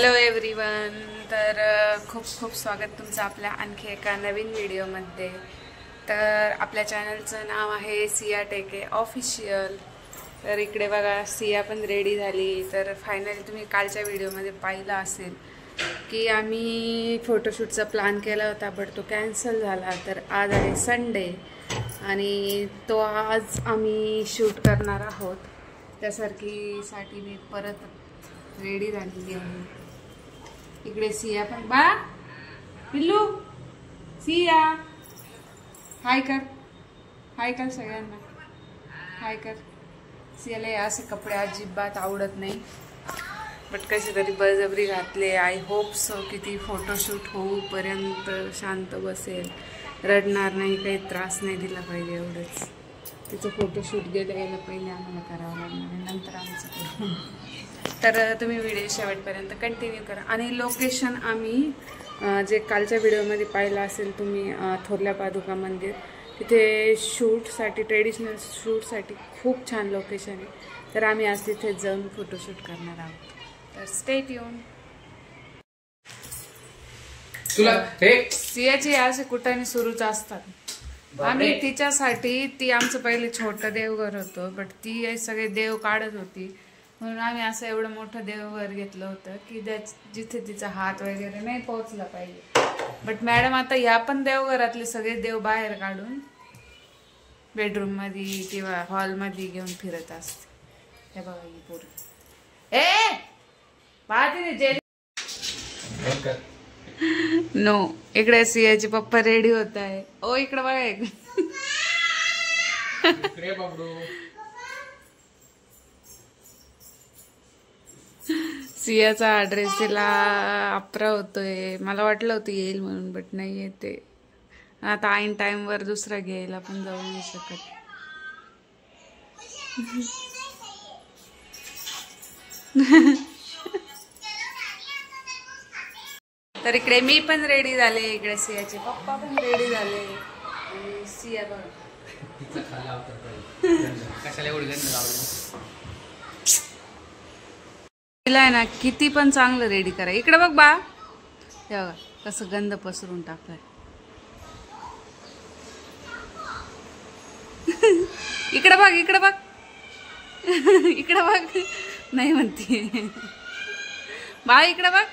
Hello everyone. तर खूप खूप स्वागत तुमचं आपल्या आणखी एका नवीन व्हिडिओमध्ये. तर आपल्या चॅनलचं नाव आहे सिया टेके ऑफिशियल. तर इकडे बघा सिया पण रेडी झाली. तर फायनली तुम्ही कालच्या व्हिडिओमध्ये पाहिलं असेल की आम्ही फोटोशूटचा प्लॅन केला होता बट तो कॅन्सल झाला. तर आज आहे संडे आणि तो आज आम्ही शूट करणार आहोत. त्यासाठी मी परत रेडी झालेली आहे. इकडे सिया पण बा पिल्लू सिया हाय कर सगळ्यांना हाय कर. सियाला असे कपडे अजिबात आवडत नाही बट कशी तरी बळजबरी घातले. आय होप सो की ती फोटोशूट होऊपर्यंत शांत बसेल, रडणार नाही, काही त्रास नाही दिला पाहिजे. एवढंच तिचं फोटोशूट गेलं पहिले आम्हाला करावं लागणार आहे, नंतर आमचं करू. तर तुम्ही व्हिडिओ शेवटपर्यंत कंटिन्यू करा. आणि लोकेशन आम्ही जे कालच्या व्हिडिओमध्ये पाहिलं असेल तुम्ही, थोरल्या पादुका मंदिर, तिथे शूटसाठी, ट्रेडिशनल शूटसाठी खूप छान लोकेशन आहे. तर आम्ही आज तिथे जाऊन फोटोशूट करणार आहोत. तर स्टे ट्यून. सियाची असे कुठाने सुरूच असतात. आम्ही तिच्यासाठी, ती आमचं पहिले छोटं देवघर होतं बट ती सगळे देव काढत होती म्हणून आम्ही असं एवढं मोठं देवघर घेतलं होतं की जिथे तिचा हात वगैरे नाही पोहोचला पाहिजे. बट मॅडम आता ह्या पण देवघरातले सगळे देव बाहेर काढून बेडरूम मध्ये किंवा हॉल मध्ये घेऊन फिरत असते. हे बघा ही पोरी नो. इकडे सियाचे पप्पा रेडी होत आहे. ओ इकडे बघा इकडे. सियाचा ड्रेस तिला अपरा होतोय. मला वाटलं होतं येईल म्हणून बट नाही येते. आता ऐन टाइमवर दुसरा घ्यायला पण जाऊ नाही शकत. तर इकडे मी पण रेडी झाले, इकडे सियाचे पप्पा पण रेडी झाले. आणि सिया बघ तिला आहे ना किती पण चांगलं रेडी करा. इकडे बघ बा, हे बघा कसं गंध पसरून टाकलाय. इकडे बघ इकडे बघ इकडे बघ नाही म्हणते बा. इकडे बघ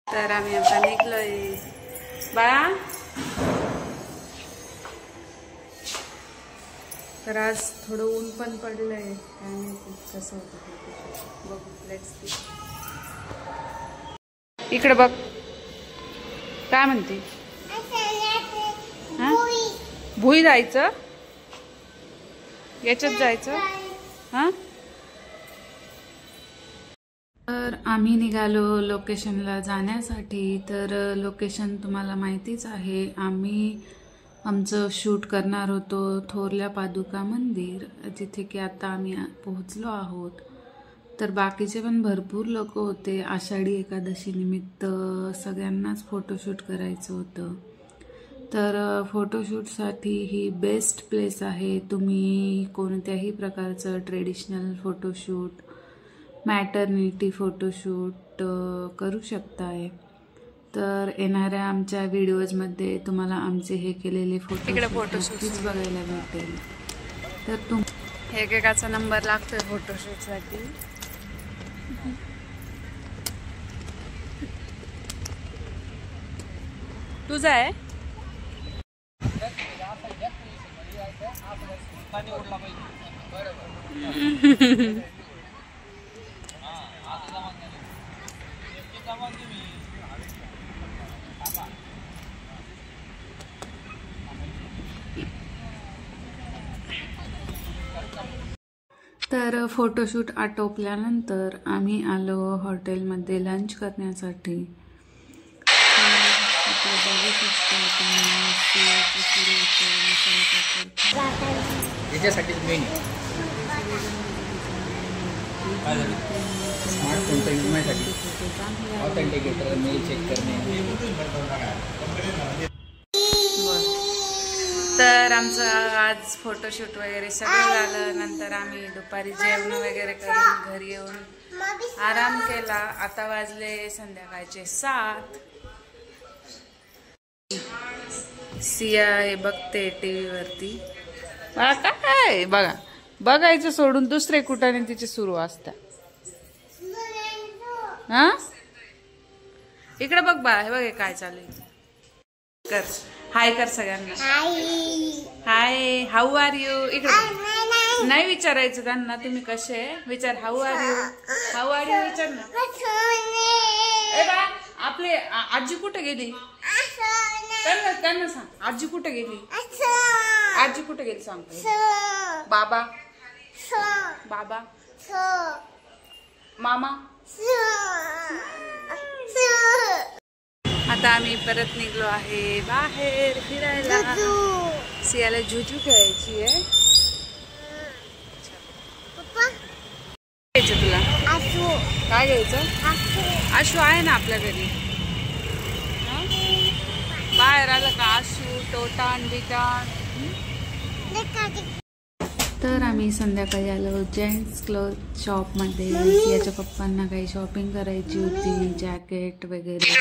तर आम्ही आता निघलोय बाळा. तर आज थोडं ऊन पण पडलंय, काय कसं होतं बघू. Let's see. इकडे बघ काय म्हणते. भुई जायचं, याच्यात जायचं. हा तर आम्ही निघालो लोकेशनला जाण्यासाठी. तर लोकेशन तुम्हाला माहितीच आहे. आम्ही आमचं शूट करणार होतो थोरल्या पादुका मंदिर, जिथे की आता आम्ही पोहोचलो आहोत. तर बाकीचे पण भरपूर लोक होते. आषाढी एकादशी निमित्त सगळ्यांनाच फोटोशूट करायचं होतं. तर फोटोशूटसाठी ही बेस्ट प्लेस आहे. तुम्ही कोणत्याही प्रकारचं ट्रेडिशनल फोटोशूट, मॅटर्निटी फोटोशूट करू शकताय. तर येणाऱ्या आमच्या व्हिडिओजमध्ये तुम्हाला आमचे हे केलेले फोटोशूट बघायला भेटेल. तर एकेकाचा नंबर लागतोय फोटोशूटसाठी. तुझा आहे तर फोटोशूट आटोपल्यानंतर आम्ही आलो हॉटेलमध्ये लंच करण्यासाठी. बघू शकता याच्यासाठी मेन स्मार्टफोनचा यूज माझ्यासाठी ऑथेंटिकेटर मेल चेक करणे. तर आमचं आज फोटोशूट वगैरे सगळं झालं. नंतर आम्ही दुपारी जेवण वगैरे करून घरी येऊन आराम केला. आता वाजले संध्याकाळचे 7. सिया हे बघते टीव्ही वरती. काय बघा, बघायचं सोडून दुसरे कुठाने तिचे सुरू असतात. हा इकडे बघ बा, हे बघ काय चालू आहे. कर हाय कर सगळ्यांना. हाय, हाऊ आर यू. इकडे नाही विचारायचं त्यांना तुम्ही कसे, विचार how are you. How are you विचार ना. ए बा, आपले आजी कुठे गेली त्यांना सांग. आजी कुठे गेली, आजी कुठे गेली सांगतो. बाबा, बाबा, मामा. आता आम्ही परत निघलो आहे बाहेर फिरायला. सियाला जुजू खेळायची आहे. घ्यायचं तुला काय घ्यायचं. आशू आहे ना आपल्या घरी. बाहेर आलं का आशू टोटान बिटान. तर आम्ही संध्याकाळी आलो जेंट्स क्लोथ शॉपमध्ये. सियाच्या पप्पांना काही शॉपिंग करायची होती, जॅकेट वगैरे.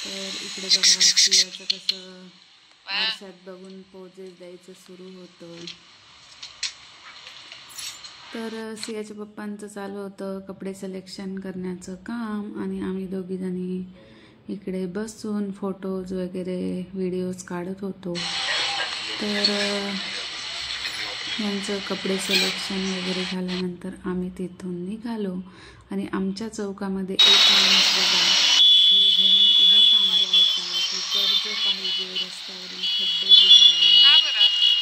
तर इकडे बघा सियाचं कसं आरशात बघून पोजेस द्यायचं सुरू होतं. तर सियाच्या पप्पांचं चालू होतं कपडे सिलेक्शन करण्याचं काम आणि आम्ही दोघीजणी इकडे बसून फोटोज वगैरे व्हिडिओज काढत होतो. तर यांचं कपडे सिलेक्शन वगैरे झाल्यानंतर आम्ही तिथून निघालो आणि आमच्या चौकामध्ये एक माणूस बघा घेऊन उभा थांबला होता की कर्ज पाहिजे रस्त्यावरील खड्डे बुजवायला.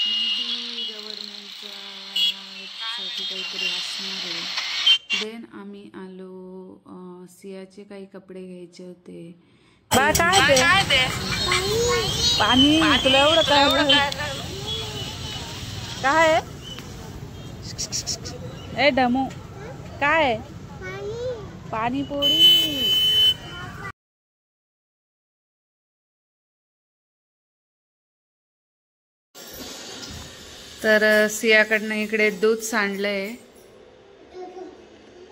मे बी गव्हर्नमेंटच्या साठी काहीतरी असणार आहे. देन आम्ही आलो. सियाचे काही कपडे घ्यायचे होते. काय दे पाणी तुला एवढं काय ए डमू काय पाणीपुरी. तर सियाकडनं इकडे दूध सांडलंय.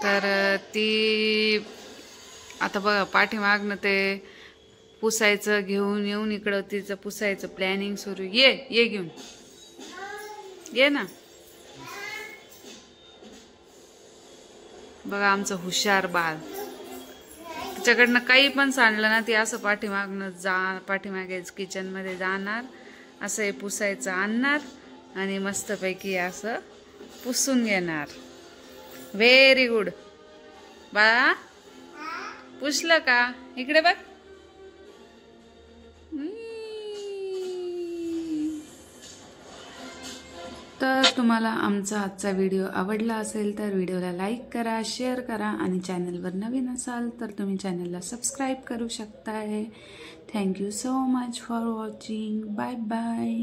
तर ती आता बघा पाठीमागनं ते पुसायचं घेऊन येऊन इकडं तिचं पुसायचं प्लॅनिंग सुरू. ये घेऊन ये ना. बघा आमचं हुशार बाळ. तिच्याकडनं काही पण सांडलं ना ती असं पाठीमागे किचनमध्ये जाणार, असं हे पुसायचं आणणार आणि मस्तपैकी असं पुसून घेणार. व्हेरी गुड बाळा. पुसलं का इकडे बघ. तर तुम्हाला आमचा आजचा व्हिडिओ आवडला असेल तर व्हिडिओला लाईक करा, शेअर करा आणि चॅनलवर नवीन असाल तर तुम्ही चॅनलला सबस्क्राईब करू शकताय. Thank you so much for watching. Bye bye.